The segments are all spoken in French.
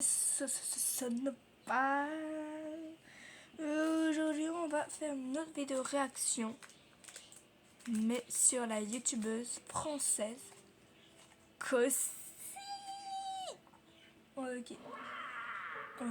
Ça ne pas. Aujourd'hui, on va faire une autre vidéo réaction, mais sur la youtubeuse française Cossi. Ok. Les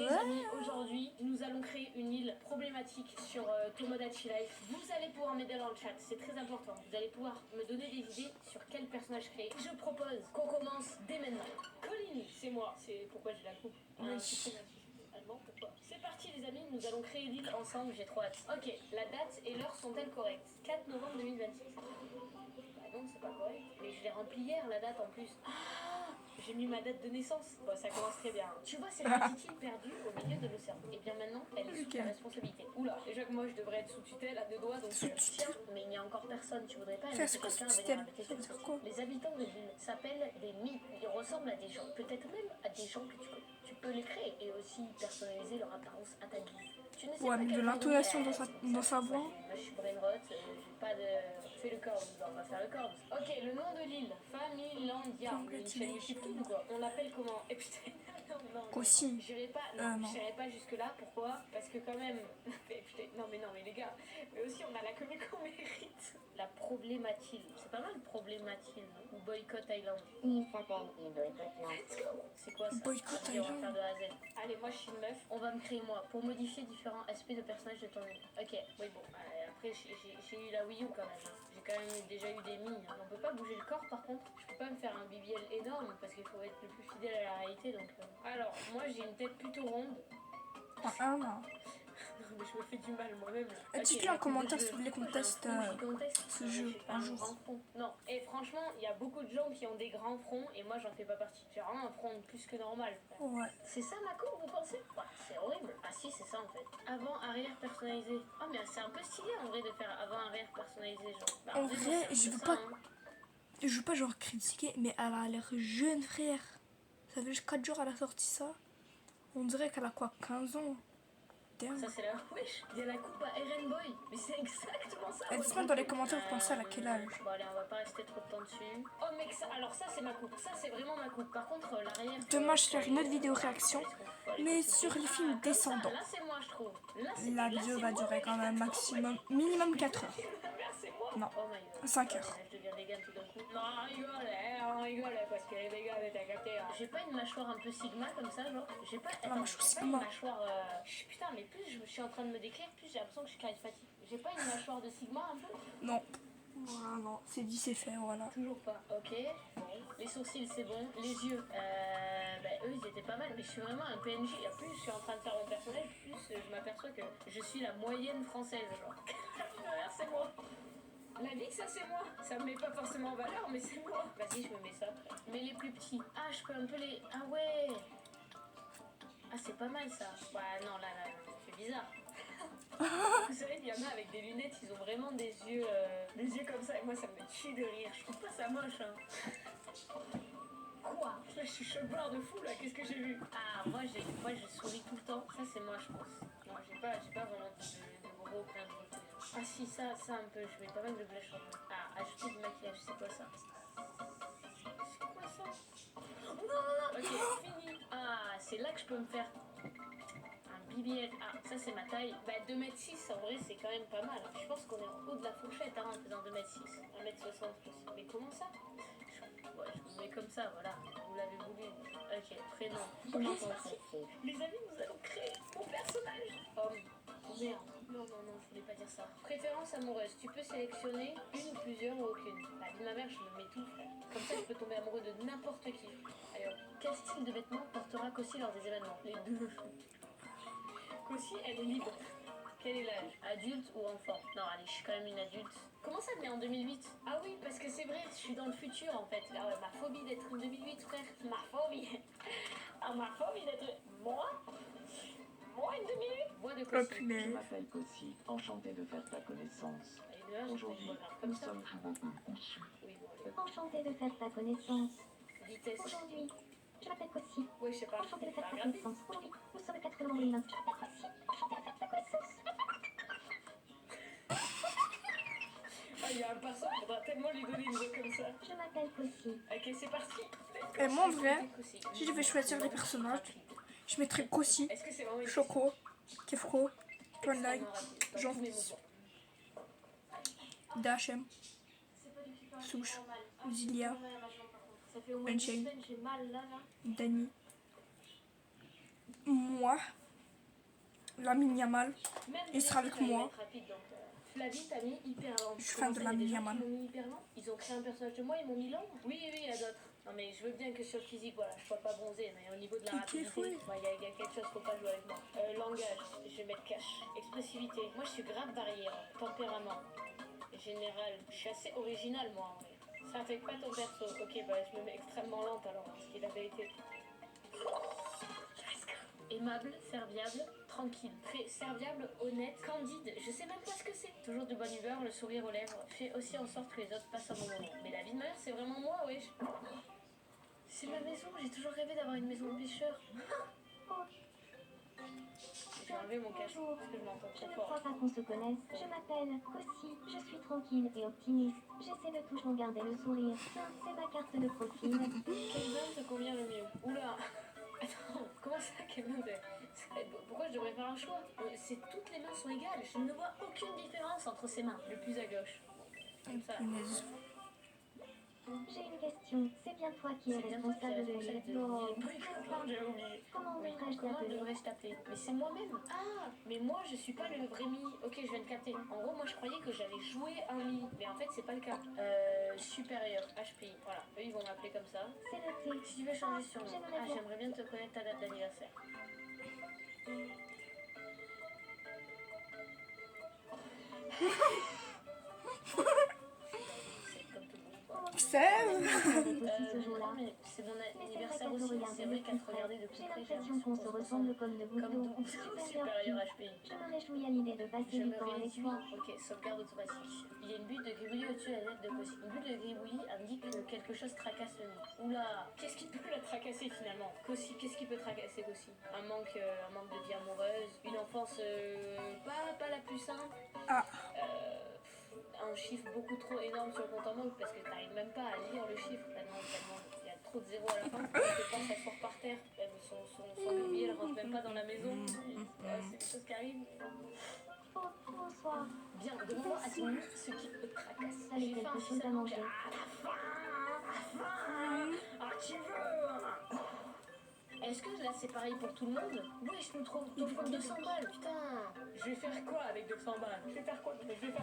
amis, aujourd'hui, nous allons créer une île problématique sur Tomodachi Life. Vous allez pouvoir m'aider dans le chat, c'est très important. Vous allez pouvoir me donner des idées sur quel personnage créer. Je propose qu'on commence dès maintenant. Colline, c'est moi. C'est pourquoi j'ai la coupe. Allemand, pourquoi? C'est parti les amis, nous allons créer l'île ensemble, j'ai trop hâte. Ok, la date et l'heure sont-elles correctes? 4 novembre 2026. Bah non, c'est pas correct. Mais je l'ai rempli hier la date en plus. Ah, j'ai mis ma date de naissance. Bon, ça commence très bien. Tu vois, c'est la petite île perdue au milieu de l'océan. Et bien maintenant, elle est sous ta responsabilité. Oula, déjà que moi je devrais être sous tutelle à deux doigts, donc tiens, mais il n'y a encore personne. Tu voudrais pas inviter quelqu'un à venir habiter cette petite île? Les habitants de l'île s'appellent des Mi. Ils ressemblent à des gens, peut-être même à des gens que tu connais. Tu peux les créer et aussi personnaliser leur apparence à ta guise. Tu ne sais pas de l'intonation dans sa voix. Moi je suis brainrot, j'ai pas de... Fais le corps, on va faire le corps. Ok, le nom de l'île, Familandia. Une chaîne YouTube ou quoi? On l'appelle comment? Et putain, non. Cossi. J'irai pas jusque là, pourquoi? Parce que quand même... putain, non mais les gars, mais aussi on a la commune qu'on mérite. La problématile, c'est pas mal problématile, ou Boycott Island. Il s'appelle Boycott Island. C'est quoi ça? Boycott Allez, on va Island. faire de A à Z. Allez, moi je suis une meuf, on va me créer moi, pour modifier différents aspects de personnages de ton île. Ok, oui bon, après j'ai eu la Wii U quand même, hein. J'ai quand même déjà eu des mi. On peut pas bouger le corps par contre, je peux pas me faire un BBL énorme parce qu'il faut être le plus fidèle à la réalité donc... Alors, moi j'ai une tête plutôt ronde. Non. Non mais je me fais du mal moi-même. Dites-le en commentaire si vous voulez qu'on teste ce jeu un jour. Non, et franchement, il y a beaucoup de gens qui ont des grands fronts et moi j'en fais pas partie. J'ai vraiment un front plus que normal. Ouais. C'est ça ma coupe, vous pensez? Bah, c'est horrible. Ah si, c'est ça en fait. Avant-arrière personnalisé. Oh mais c'est un peu stylé en vrai de faire avant-arrière personnalisé genre. Bah, En vrai, je veux pas genre critiquer, mais elle a l'air jeune, frère. Ça fait juste 4 jours elle a sorti ça. On dirait qu'elle a quoi, 15 ans? Ça c'est la... Wesh, il y a la coupe à Eren Boy. Mais c'est exactement ça. Dites-moi dans les commentaires vous pensez à quel âge. Bon allez, on va pas rester trop de temps dessus. Oh mec, ça, alors ça c'est ma coupe. Ça c'est vraiment ma coupe. Par contre, l'arrière... Demain je ferai une autre vidéo réaction, mais sur les films descendants. Là c'est moi je trouve. La vidéo va durer quand même maximum, minimum 4 heures. Non, 5 heures. Je deviens vegan tout d'un coup. Non, on rigole parce qu'elle est vegan, t'as capté. J'ai pas une mâchoire un peu sigma comme ça, genre. J'ai pas une mâchoire... Putain, mais plus je suis en train de me décrire, plus j'ai l'impression que je suis charismatique. J'ai pas une mâchoire de sigma un peu? Non. Voilà, non, c'est dit, c'est fait, voilà. Toujours pas, ok. Bon. Les sourcils, c'est bon. Les yeux, eux, ils étaient pas mal, mais je suis vraiment un PNJ. Et plus je suis en train de faire mon personnage, plus je m'aperçois que je suis la moyenne française, genre. C'est moi. La vie, ça c'est moi. Ça me met pas forcément en valeur, mais c'est moi. Vas-y, je me mets ça. Mais les plus petits. Ah, je peux un peu les... Ah ouais. Ah, c'est pas mal ça. Ouais, non, là, c'est bizarre. Vous savez, il y en a avec des lunettes, ils ont vraiment des yeux comme ça. Et moi, ça me tue de rire. Je trouve pas ça moche, hein. Quoi? Là, je suis choc-barre de fou, là. Qu'est-ce que j'ai vu? Ah, moi, je souris tout le temps. Ça, c'est moi, je pense. Non, j'ai pas vraiment de gros plein de trucs. Ah si, ça un peu. Je mets pas mal de blush en vrai. Ah, ajouter du maquillage, c'est quoi ça? C'est quoi ça? Non. Ok, fini. Ah, c'est là que je peux me faire... BBL, ah ça c'est ma taille. Bah 2m6 en vrai c'est quand même pas mal. Je pense qu'on est en haut de la fourchette hein, en faisant 2m6. 1m60 plus. Mais comment ça? Ouais, je me mets comme ça, voilà. Vous l'avez voulu. Ok, prénom. Les amis, nous allons créer mon personnage. Homme. Oh merde. Non, je voulais pas dire ça. Préférence amoureuse. Tu peux sélectionner une ou plusieurs ou aucune. La vie de ma mère, je me mets tout, frère. Comme ça, je peux tomber amoureux de n'importe qui. Alors, quel style de vêtements portera Cossi lors des événements? Les deux. Cossi, elle est libre. Quel est l'âge? Adulte ou enfant? Non, allez, je suis quand même une adulte. Comment ça, mais en 2008? Ah oui, parce que c'est vrai, je suis dans le futur en fait. Ah ouais, ma phobie d'être en 2008, frère. Ma phobie. Ah, ma phobie d'être... Moi une 2008? Moi de Cossi. Je m'appelle Cossi, enchanté de faire ta connaissance. Aujourd'hui, nous sommes joueurs Cossi. Oui, bon, Enchanté de faire ta connaissance. vitesse. Aujourd'hui, je m'appelle Cossi. Oui, je sais pas. Enchanté de faire ta connaissance. Aujourd'hui, nous sommes le 4 novembre 2020. Je m'appelle Cossi. Enchanté de faire ta connaissance. Ah, il y a un passant, faudra tellement lui donner une voix comme ça. Je m'appelle Cossi. Ok, c'est parti. Let's Et moi, en vrai, si je devais choisir les personnages, je mettrais Kossi, Est-ce que c'est vraiment une Choco, Kefro, Twilight, extrêmement rapide Jean, dans tous les mouvements. Dachem, Souche, Zilia, Ça fait au moins 2 Unchained, semaines, j'ai mal là. Dani, moi, Lamine Yamal, Même il sera avec moi. Flavie t'a mis hyper lent. Je suis fan de Lamine Yamal. Ils m'ont mis hyper lent. Ils ont créé un personnage de moi, ils m'ont mis lent. Oui, il y a d'autres. Non mais je veux bien que sur le physique, voilà, je sois pas bronzé, mais au niveau de la rapidité, il y a quelque chose, faut pas jouer avec moi. Langage, je vais mettre cash. Expressivité, moi je suis grave barrière. Tempérament, général, je suis assez original moi en vrai. Ça affecte pas ton perso. Ok, bah je me mets extrêmement lente alors, ce qui est la vérité. Aimable, serviable, tranquille, très serviable, honnête, candide, je sais même pas ce que c'est. Toujours de bonne humeur, le sourire aux lèvres, fait aussi en sorte que les autres passent un bon moment. Mais la vie de ma mère, c'est vraiment moi, wesh. C'est ma maison, j'ai toujours rêvé d'avoir une maison de pêcheur. J'ai enlevé mon casque parce que je m'entends Je trop ne fort. crois pas qu'on se connaisse. Je m'appelle Kossi. Je suis tranquille et optimiste. J'essaie de toujours garder le sourire. Tiens, c'est ma carte de profil. Quelle main te convient le mieux? Oula. Attends, comment ça, quelle main pourquoi je devrais faire un choix? Toutes les mains sont égales. Je ne vois aucune différence entre ces mains. Le plus à gauche. Comme ça. J'ai une question. C'est bien toi qui es responsable de l'île. Non. Comment devrais-je t'appeler? Mais c'est moi-même. Ah, mais moi je suis pas le vrai Mi. Ok, je viens de capter. En gros, moi je croyais que j'allais jouer un Mi, mais en fait c'est pas le cas. Supérieur, HPI. Voilà, eux ils vont m'appeler comme ça. C'est noté. Si tu veux changer sur nom, j'aimerais bien te connaître ta date d'anniversaire. Mais c'est mon anniversaire aussi. C'est vrai qu'à te regarder depuis J'ai près, l'impression qu'on se ressemble comme de gouttes d'eau. supérieur HPI. Je me réjouis à l'idée de passer du temps avec toi. Ok, sauvegarde automatique. Il y a une bulle de gribouillis au-dessus de la lettre de Kossi. Une bulle de gribouillis indique que quelque chose tracasse le nid. Oula, qu'est-ce qui peut la tracasser finalement? Kossi, qu'est-ce qui peut tracasser Kossi? Un manque de vie amoureuse, une enfance pas la plus simple. Un chiffre beaucoup trop énorme sur le compte en banque parce que t'arrives même pas à lire le chiffre tellement il y a trop de zéros à la fin. Tes penses elles sortent par terre, son billet elle rentre même pas dans la maison. C'est des choses qui arrivent. Bonsoir. Bien, demande-moi à ton monstre ce qui te tracasse. Allez, quelque chose à manger. Tu veux? Est-ce que là c'est pareil pour tout le monde? Oui, je me trouve 200 balles. Putain, je vais faire quoi avec 200 balles? Je vais faire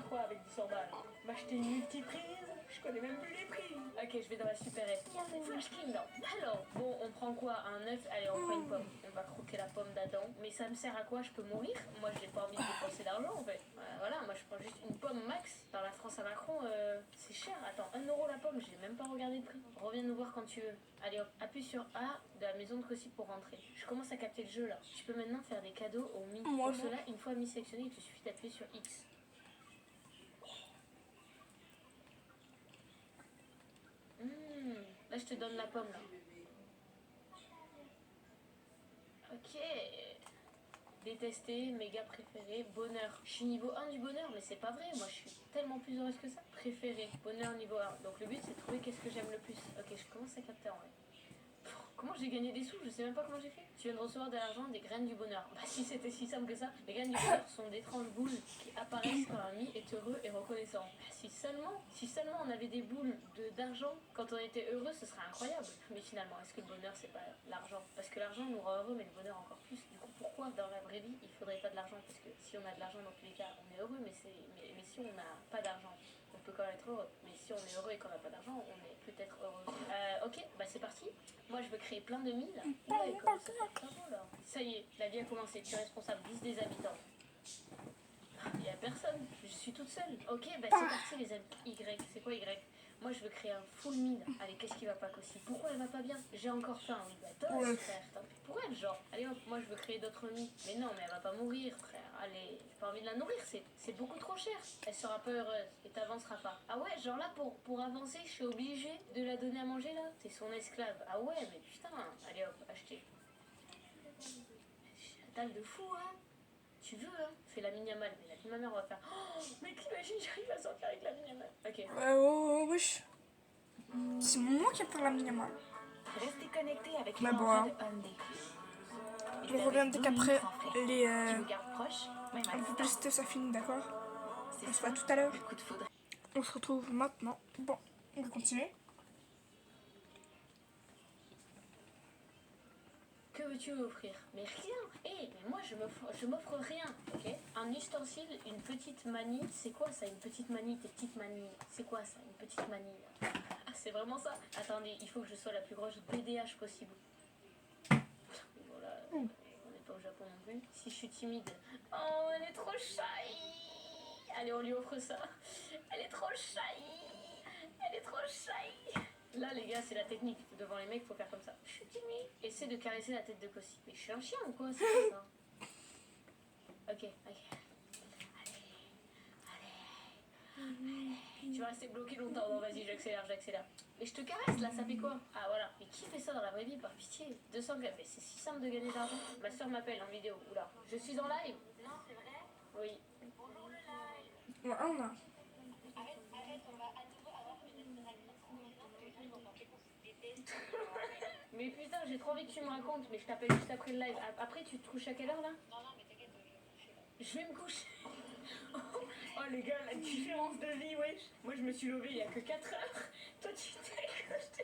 quoi avec 200 balles? M'acheter une multiprise? Je connais même plus les prix. Ok, je vais dans la supérette. Flash Kingdom. Alors, bon, on prend quoi? Un œuf? Allez, on prend une pomme. On va croquer la pomme d'Adam. Mais ça me sert à quoi? Je peux mourir? Moi, j'ai pas envie de dépenser d'argent en fait. Voilà, moi je prends juste une pomme max. Dans la France à Macron, c'est cher. Attends, 1 euro la pomme, j'ai même pas regardé le prix. Reviens nous voir quand tu veux. Allez hop, appuie sur A de la maison de Kossi pour rentrer. Je commence à capter le jeu là. Tu peux maintenant faire des cadeaux aux Mi. Pour cela, une fois Mi sélectionné, il te suffit d'appuyer sur X. Là, je te donne la pomme là. Ok. Détesté, méga préféré, bonheur. Je suis niveau 1 du bonheur, mais c'est pas vrai. Moi, je suis tellement plus heureuse que ça. Préféré, bonheur niveau 1. Donc le but, c'est de trouver qu'est-ce que j'aime le plus. Ok, je commence à capter en vrai. Comment j'ai gagné des sous? Je sais même pas comment j'ai fait. Tu viens de recevoir de l'argent, des graines du bonheur. Bah si c'était si simple que ça. Les graines du bonheur sont d'étranges boules qui apparaissent quand un Mi est heureux et reconnaissant. Si seulement on avait des boules d'argent quand on était heureux, ce serait incroyable. Mais finalement, est-ce que le bonheur c'est pas l'argent? Parce que l'argent nous rend heureux, mais le bonheur encore plus. Du coup, pourquoi dans la vraie vie il faudrait pas de l'argent? Parce que si on a de l'argent dans tous les cas, on est heureux, mais si on n'a pas d'argent, on peut quand même être heureux. Mais si on est heureux et qu'on n'a pas d'argent, on est peut-être heureux. Ok, bah c'est parti. Moi je veux créer plein de milles. Ça y est, la vie a commencé. Tu es responsable, 10 des habitants. Il y a personne, je suis toute seule. Ok, bah c'est parti les amis. Y, c'est quoi Y? Moi je veux créer un full mille. Allez, qu'est-ce qui va pas Kossi? Pourquoi elle va pas bien? J'ai encore faim, oui. Bah toi, frère, tant pis pour elle, genre. Allez hop, moi je veux créer d'autres mi. Mais non, mais elle va pas mourir, frère. Allez, j'ai pas envie de la nourrir, c'est beaucoup trop cher. Elle sera pas heureuse et t'avanceras pas. Ah ouais, genre là pour avancer, je suis obligée de la donner à manger là. C'est son esclave. Ah ouais, mais putain. Allez hop, acheter. Dalle de fou, hein. Tu veux, hein? Fais la mini-mal, mais la vie de ma mère, on va faire. Oh, mais t'imagines, j'arrive à sortir avec la mini-mal. Ok. Wesh. C'est moi qui ai fait la minimale. Restez connectés avec les Mais bon, emplois hein. de Hyundai. Et On avec revient dès 12 qu'après 000 francs frais, les qui vous garde proche, même à la distance. publicité ça finit, d'accord? C'est On se ça, voit tout à l'heure. le coup de foudre. On se retrouve maintenant. Bon, on va continuer. Que veux-tu m'offrir? Mais rien. Mais moi je m'offre rien, ok? Un ustensile, une petite manie. C'est quoi ça, une petite manie? Tes petites manies. C'est quoi ça, une petite manie? Ah, c'est vraiment ça? Attendez, il faut que je sois la plus grosse BDH possible. Voilà, on n'est pas au Japon non plus. Si je suis timide. Oh, elle est trop shy. Allez, on lui offre ça. Elle est trop shy. Elle est trop shy. Là, les gars, c'est la technique. Devant les mecs, faut faire comme ça. Je suis timide. Essaie de caresser la tête de Kossi. Mais je suis un chien ou quoi? C'est pas ça. Ok. Allez. Tu vas rester bloqué longtemps. Non, vas-y, j'accélère. Et je te caresse, là, ça fait quoi? Ah, voilà. Mais qui fait ça dans la vraie vie, par pitié? 200 grammes. Mais c'est si simple de gagner de l'argent. Ma soeur m'appelle en vidéo. Oula. Je suis en live. Non, c'est vrai. Oui. Bonjour le live. Ouais, on a. Arrête, on va à nouveau avoir une interaction. Les gens vont penser qu'on se déteste. Mais putain, j'ai trop envie que tu me racontes. Mais je t'appelle juste après le live. Après, tu te couches à quelle heure, là? Non, mais t'inquiète, je vais me coucher là. Je vais me coucher. Oh les gars, la différence de vie, wesh. Moi je me suis levée il y a que 4 heures. Toi tu t'es couché.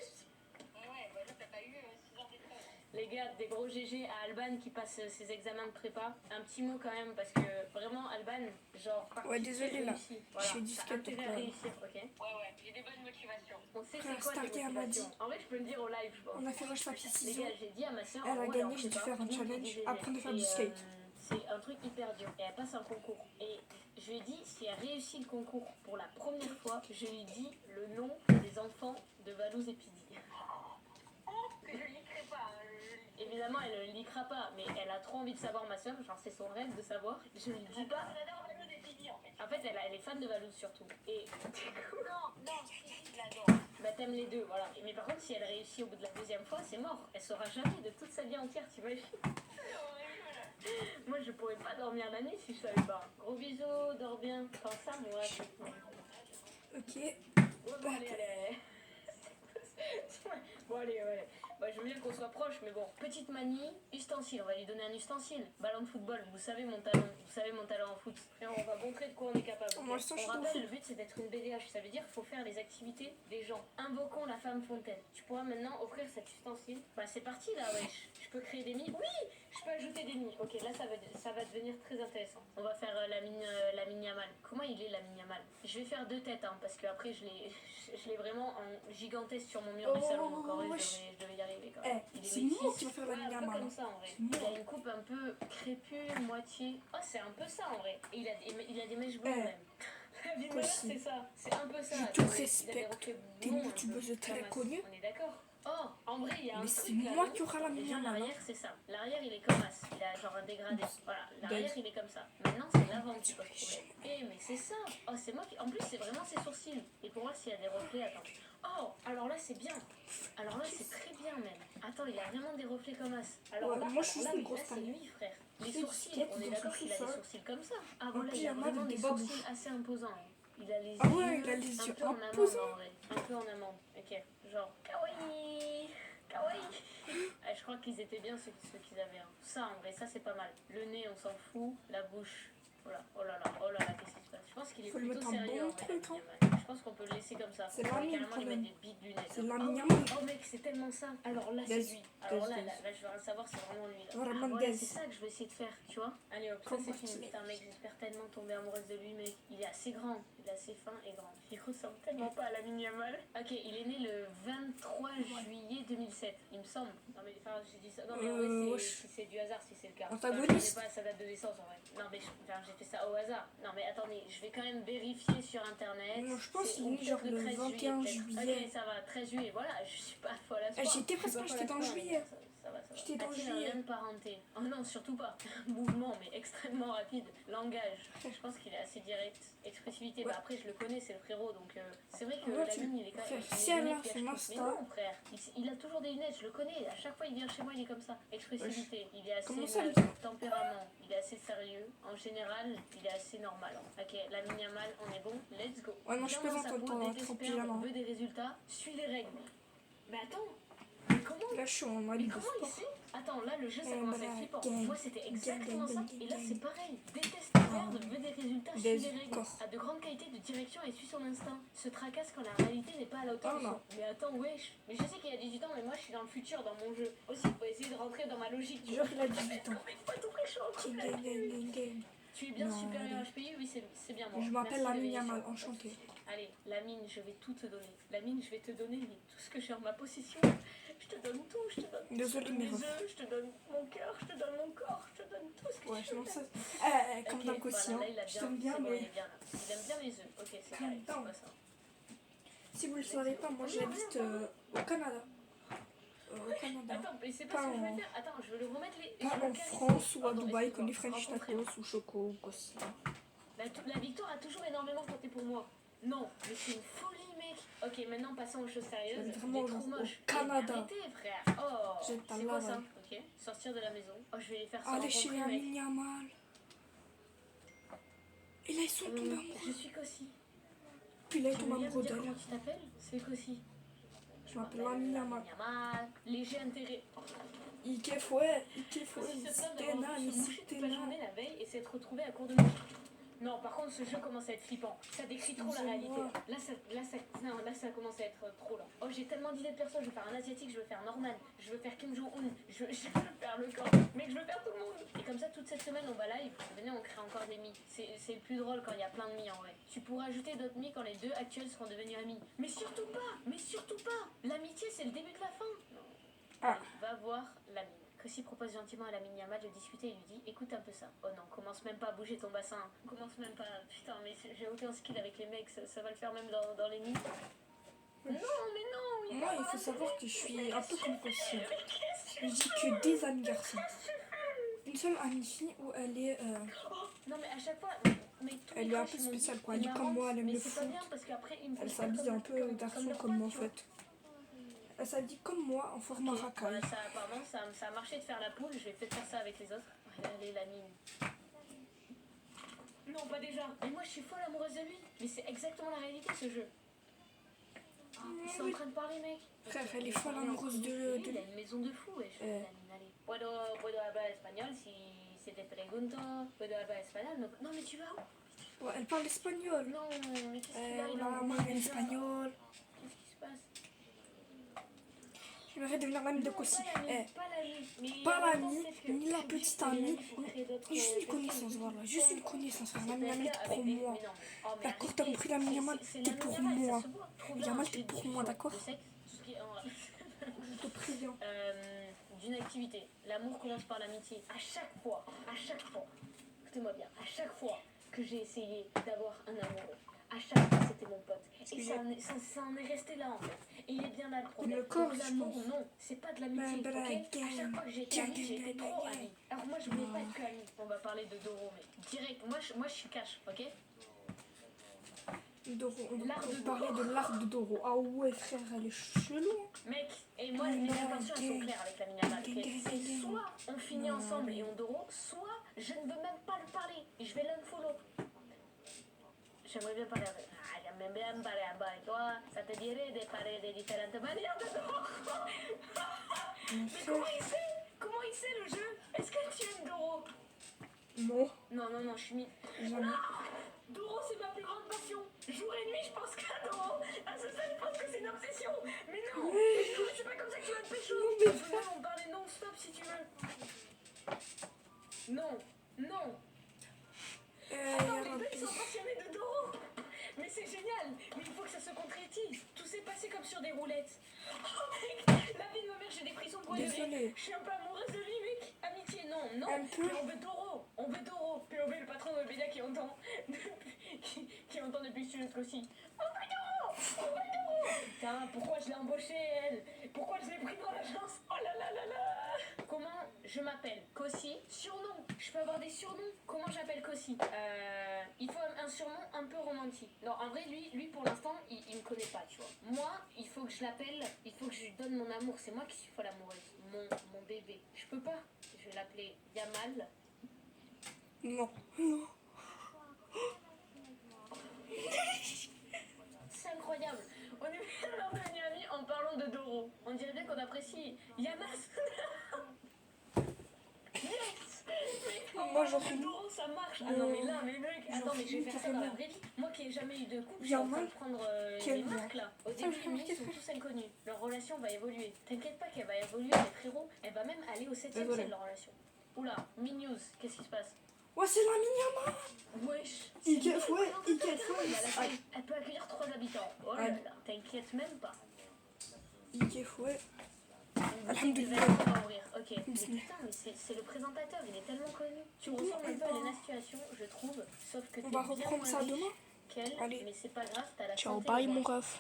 Ouais, bah là, t'as pas eu 6 heures d'école. Les gars, des gros GG à Alban qui passe ses examens de prépa. Un petit mot quand même parce que vraiment Alban, genre par Ouais, pitié, désolé, là. réussis. Je Voilà, suis t'as disquette, intérêt donc, à réussir, ok? Ouais, j'ai des bonnes motivations. On sait Frère, c'est quoi tes Stargate m'a motivations. dit. En vrai je peux le dire au live je pense. On a fait roche papier Les ciseaux. gars, j'ai dit à ma soeur, Elle a gagné, j'ai dû faire un challenge, apprendre à faire du skate. C'est un truc hyper dur. Et elle passe un concours. Et je lui ai dit, si elle réussit le concours pour la première fois, je lui dis le nom des enfants de Valouz et Pidi. Que je likerai pas. Évidemment, elle ne le liquera pas, mais elle a trop envie de savoir, ma soeur. Genre, c'est son rêve de savoir. Je lui dis pas. J'adore Valouz et Pidi en fait. En fait, elle est fan de Valouz surtout. Et Non, Pidi, je l'adore. bah, t'aimes les deux, voilà. Mais par contre, si elle réussit au bout de la deuxième fois, c'est mort. Elle saura jamais de toute sa vie entière, tu imagines? Moi, je pourrais pas dormir la nuit si je savais pas. Gros bisous, dors bien. Enfin, ça, moi. Ok. Ouais, bon, allez. Bon, allez, ouais. Bah, je veux bien qu'on soit proche, mais bon. Petite manie, ustensile. On va lui donner un ustensile. Ballon de football. Vous savez mon talent. Vous savez mon talent en foot. Frère, on va montrer de quoi on est capable. Ok. Moi, je sens que je On suis rappelle, le but c'est d'être une BDH. Ça veut dire qu'il faut faire les activités des gens. Invoquons la femme fontaine. Tu pourras maintenant offrir cet ustensile. Bah, c'est parti là, wesh. Je peux créer des nids. Oui, je peux ajouter des nids. Ok, là, ça va devenir très intéressant. On va faire la mini Amal. Comment il est la mini Amal? Je vais faire 2 têtes, hein, parce que après je l'ai vraiment en gigantesque sur mon mur du salon. Donc en vrai, je devais y arriver quand même. Il est C'est métis. moi qui va faire la Ouais, mini un peu Amal. comme ça en vrai. C'est moi. Il a une coupe un peu crépue, moitié. Oh, c'est un peu ça en vrai. Et il a des mèches blondes même. La vie de ma mère, Aussi. c'est ça. C'est un peu ça. Je te Il a des respecte. reflets T'es blonds une un peu. youtubeuse très Comme connue. on est d'accord? Oh, en vrai, il y a un Mais truc c'est là, moi non? qui aura la Déjà, mini Amal. l'arrière, c'est ça. L'arrière, il est comme as. Il a genre un dégradé. Voilà, l'arrière, il est comme ça. Maintenant, c'est l'avant qui pose problème. Mais c'est ça. Oh, c'est moi qui. En plus, c'est vraiment ses sourcils. Et pour moi, s'il y a des reflets, attends. Oh, alors là, c'est bien. Alors là, c'est très bien même. Attends, il a vraiment des reflets comme as. Alors Ouais, là, moi, je suis alors une là, grosse c'est fan. lui, frère. Les C'est sourcils, skate on est dans d'accord son qu'il a des sous-sol. sourcils comme ça. Ah, En voilà, il a pyjama vraiment avec des des sourcils babouches. assez imposants. Il a les Ah yeux ouais, il a les un yeux peu en amande imposants. en vrai. Un peu en amande. Ok, genre kawaii. Kawaii. Ah, je crois qu'ils étaient bien ceux qu'ils avaient. Hein. Ça, en vrai, ça c'est pas mal. Le nez, on s'en fout. La bouche. Voilà. Oh là là, qu'est-ce qui se passe? Je pense qu'il est Faut lui plutôt mettre un sérieux bon en vrai, truc, la hein. Miniamal. Je pense qu'on peut le laisser comme ça. C'est On la pourrait mine, carrément quand lui même. mettre des bites lunettes. C'est la oh, Miniamal. oh mec, c'est tellement ça. Alors là, c'est Des- lui. Alors là, des- là, je veux rien savoir, c'est vraiment lui. Là. Vraiment Ah, voilà, des- c'est ça que je veux essayer de faire, tu vois. Allez hop, ça Comme c'est moi, fini. tu Putain, mec, j'espère tellement tomber amoureuse de lui, mec. Il est assez grand, il est assez fin et grand. Il ressemble tellement pas à la Miniamal. Ok, il est né le 23 juillet 2007, il me semble. Non mais enfin, j'ai dit ça. Non mais en vrai, wesh. si c'est du hasard, si c'est le cas. Antagoniste. Je connais pas sa date de naissance en vrai. Non mais enfin, j'ai fait ça au hasard. Non mais attendez, je vais quand même vérifier sur internet. Non, je pense C'est- qu'il ou est peut-être genre le 13 21 juillet, peut-être. juillet. Ok, ça va, 13 juillet, voilà, je suis pas folle à ce Ah, point. j'y étais Je suis presque, pas j'étais folle à dans ce point, juillet. Ça va. J'étais dans A-t-il un juillet. lien de parenté? Oh non, surtout pas. Mouvement, mais extrêmement rapide. Langage. Je pense qu'il est assez direct. Expressivité, bah après je le connais, c'est le frérot, donc c'est vrai que Ouais, la tu- mine, il est quand même. frère, il si est elle a limite son cache-cou. Insta- Mais non, frère, il a toujours des lunettes, je le connais. À chaque fois, il vient chez moi, il est comme ça. Expressivité, il est assez Comment ça, neutre. Tempérament, il est assez sérieux. En général, il est assez normal. Ok, la miniamal, on est bon, let's go. Ouais, non, je Comment plaisante ça en vaut temps des trop experts, pyjama. on veut des résultats, suis les règles. Mais attends, Mais comment Là, je suis en Mais mode de comment il sport. sait Attends, là le jeu ça Eh, commence à être bah, flippant. gang, Moi c'était exactement gang, ça. gang, Et là gang. c'est pareil. Déteste perdre, veut des résultats, suit Des les règles. corps. A de grandes qualités de direction et suit son instinct. Se tracasse quand la réalité n'est pas à la hauteur Oh de non. son. Mais attends, wesh. Mais je sais qu'il y a 18 ans, mais moi je suis dans le futur dans mon jeu. Aussi, faut essayer de rentrer dans ma logique. tu Jure, vois. il a 18 ans. Mais pas tout très chaud. Gang, gang, gang, gang, gang. Tu es bien Non, supérieur à allez. HPI, oui c'est bien moi. Je m'appelle Merci, Lamine révélation. Yamal, enchanté. Allez, Lamine, je vais tout te donner. Lamine, je vais te donner mais tout ce que j'ai en ma possession. Je te donne tout, je te donne Désolée, mes mes refs. œufs, je te donne mon cœur, je te donne mon corps, je te donne tout ce que Ouais, tu je veux. m'en sais. Comme Ok, dans voilà, quotient. là, il a Je bien, t'aime bien, c'est bon, mais il est bien là. Il aime bien les œufs. Ok, c'est Calm carré, c'est down. pas ça. si vous le savez pas, moi j'habite au Canada. Au Canada. Attends, mais c'est Pas pas ce que je en- vais faire. Attends, je vais le remettre les. Pas je vais en le caler. France ou à Pardon, Dubaï, comme excuse-moi, les French rencontrez-moi. tacos ou Choco ou Cossi. La victoire a toujours énormément compté pour moi. Non, mais c'est une folie, mec. Ok, maintenant passons aux choses sérieuses. J'habite Il vraiment est trop au moche. Canada. Arrêtez, frère. Oh, J'aime pas c'est quoi Laval. ça? Ok, sortir de la maison. Oh, je vais les faire se Allez chez rencontrer, mec. Lamine Yamal. Et là, ils sont tombés amoureux. Je suis Kossi. Puis là, ils Tu tombent veux bien me amoureux dire d'elle. comment tu t'appelles? C'est Kossi. Je m'appelle Lamine Yamal. Yamal. Léger intérêt. Ike fouet, Ike fouet, Kossi se plaint c'était d'avoir là, vu mais se moucher c'était toute la là. journée la veille et s'être retrouvé à court de mouches. Non, par contre, ce jeu commence à être flippant. Ça décrit trop la réalité. Là, ça commence à être trop là. Oh, j'ai tellement d'idées de personnes. Je veux faire un asiatique, je veux faire Norman, je veux faire Kim Jong-un, je veux faire le corps. Mec, je veux faire tout le monde. Et comme ça, toute cette semaine, on va live. Venez, on crée encore des mi. C'est le plus drôle quand il y a plein de mi en vrai. Tu pourras ajouter d'autres mi quand les deux actuels seront devenus amis. Mais surtout pas. Mais surtout pas. L'amitié, c'est le début de la fin. Non. Ah. Allez, va voir Lamine. Kossi propose gentiment à Lamine Yamal de discuter et lui dit écoute un peu ça. Oh non, commence même pas à bouger ton bassin. Commence même pas. Putain, mais j'ai aucun skill avec les mecs, ça va le faire même dans les nids. Non, mais non. Moi, il faut savoir que je suis un peu comme Cossi. Je dis que des amis garçons. Une seule amie fille où elle est. Non, mais à chaque fois. Mais tous Elle les est un crushs, peu ils m'ont dit, spéciale, quoi. t'es Elle est comme marrante, moi, elle aime mais le c'est pas foot. bien parce qu'après, il me faut Elle le faire s'habille un peu comme garçon leur comme pote, moi en tu vois. fait. Elle s'habille comme moi en format Ok, racaille. ça, apparemment, ça a marché de faire la poule. Je vais peut-être faire ça avec les autres. Allez, la mine. Non, pas déjà. Mais moi, je suis folle amoureuse de lui. Mais c'est exactement la réalité, ce jeu. Ils sont en train de parler, mec. Frère, Ok, elle est ils folle sont amoureuse de- Il a une maison de fou, wesh. Allez. Puedo hablar espagnol si te pregunto. Puedo hablar espagnol. Non, mais tu vas où? Ouais, elle parle espagnol. Non, mais qu'est-ce qu'il a? Il est Hola, en moi, rouge, espagnol. Qu'est-ce qui se passe? J'aimerais devenir l'amie de Non, Cossi. pas l'ami, pas l'ami. Mais Pas attends, l'ami, peut-être que ni la je suis petite obligée de amie, créer pour créer d'autres, juste une personnes. connaissance, voilà. Juste une connaissance, frère. C'est Lamine Yamal, PSK t'es avec pour des- moi. mais non, mais- oh, mais D'accord, arrêtez. t'as compris, Lamine Yamal, C'est t'es Lamine pour Yamal, ça moi. se voit. Trop bien, Yamal, j'ai t'es pour du moi, son, d'accord? de sexe, tout ce qui est Je te préviens. d'une activité. L'amour commence par l'amitié. À chaque fois, écoutez-moi bien, à chaque fois que j'ai essayé d'avoir un amoureux, à chaque fois c'était mon pote. Et ça en est resté là en fait. Et il est bien là le problème. Le corps, Donc, je l'amour, pense. non, c'est pas de l'amitié, Bah, ok? À chaque fois que j'ai été gang, amie, j'ai été gang, trop gang. amie. Alors moi je voulais pas être que amie. On va parler de Doro, mais direct, moi je suis cash, ok? Doro, on L'art va de parler de l'art de Doro. Ah ouais, frère, elle est chelou. Mec, et moi mes intentions elles sont claires avec la Minamal, ok? C'est soit on finit ensemble et on Doro, soit je ne veux même pas le parler et je vais l'unfollow. J'aimerais bien parler avec... Ah, j'aimerais bien parler avec toi. Ça te dirait de parler de différentes manières de Doro. Mais comment il sait le jeu? Est-ce que tu aimes Doro? Non, Non, je suis mis... jamais. Doro, c'est ma plus grande passion. Jour et nuit, je pense qu'à Doro. À ce stade, je pense que c'est une obsession. Mais non, c'est pas comme ça que tu vas te pécho. Non, mais On peut même en parler non-stop si tu veux. Non. Attends, les deux, ils sont passionnés de Doro. Mais c'est génial. Mais il faut que ça se concrétise. Tout s'est passé comme sur des roulettes. Oh mec, la vie de ma mère, j'ai des frissons pour Désolée. Je suis un peu amoureuse de lui, mec. Amitié, non. Un peu. Mais on veut Doro. POV, le patron de Bélia qui entend depuis le studio aussi. On veut Doro. Putain, pourquoi je l'ai embauchée, elle? Pourquoi je l'ai pris dans l'agence? Oh là là là là. Comment je m'appelle? Kossi. Surnom. Je peux avoir des surnoms. Comment j'appelle Kossi? Il faut un surnom un peu romantique. Non, en vrai, lui pour l'instant, il me connaît pas, tu vois. Moi, il faut que je l'appelle, il faut que je lui donne mon amour. C'est moi qui suis folle amoureuse. Mon bébé. Je peux pas. Je vais l'appeler Yamal. Non. C'est incroyable. On est devenus amis en parlant de Doro. On dirait bien qu'on apprécie Yamas. Yes. Mais Moi, j'en fais Doro, ça marche. Ah non, mais là, mais mec, attends, mais je vais faire ça dans la vraie vie. Moi qui ai jamais eu de couple, je suis en train de prendre les marques là. Au début, ils sont tous inconnus. Leur relation va évoluer. T'inquiète pas qu'elle va évoluer, mais frérot, elle va même aller au 7ème ciel de leur relation. Oula, Minnews, qu'est-ce qui se passe? Ouais, c'est la Mignama. Wesh. Elle peut accueillir 3 habitants. Oh là là, t'inquiète même pas. Ikefoué. Alhamdoulilah. Ok, mais putain, mais c'est le présentateur, il est tellement connu. Tu ressembles un peu à Lena Situation, je trouve, sauf que t'es On va bien reprendre moins ça riche demain. qu'elle, Allez. mais c'est pas grave, t'as la Ciao, santé. bye mon ref.